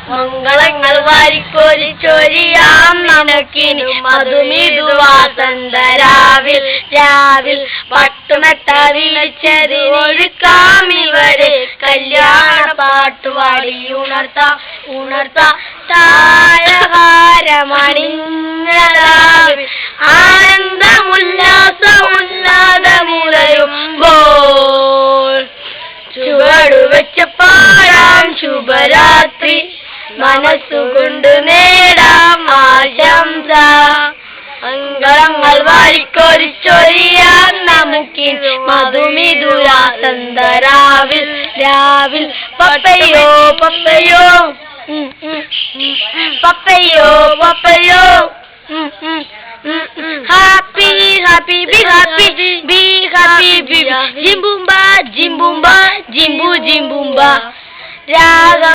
മംഗളങ്ങൾ വാരിക്കോരിച്ചൊരിയാം നമുക്കിനി മധുമിതുവാസന്തരാവിൽ രാവിൽ പട്ടുമെത്ത വിളിച്ചത് ഒഴുക്കാം ഇവിടെ കല്യാണ പാട്ടുപാടി ഉണർത്താം ഉണർത്താം താരഹാരമണിഞ്ഞതാവിൽ ആനന്ദമുല്ലാസമുല്ലാതമുറയുമ്പോൾ ചുവടുവെച്ച പാടാം ശുഭരാത്രി മനസ്സുകൊണ്ട് നേടാം ആശംസ മംഗളങ്ങൾ വാരിക്കോരിച്ചൊരിയാം നമുക്കിനി മധുമിതുരാസന്തരാവിൽ രാവിൽ പപ്പയോ പപ്പയോ പപ്പയോ പപ്പയോ happy happy be happy be happy be jimbumba jimbumba jimbu jimbumba raga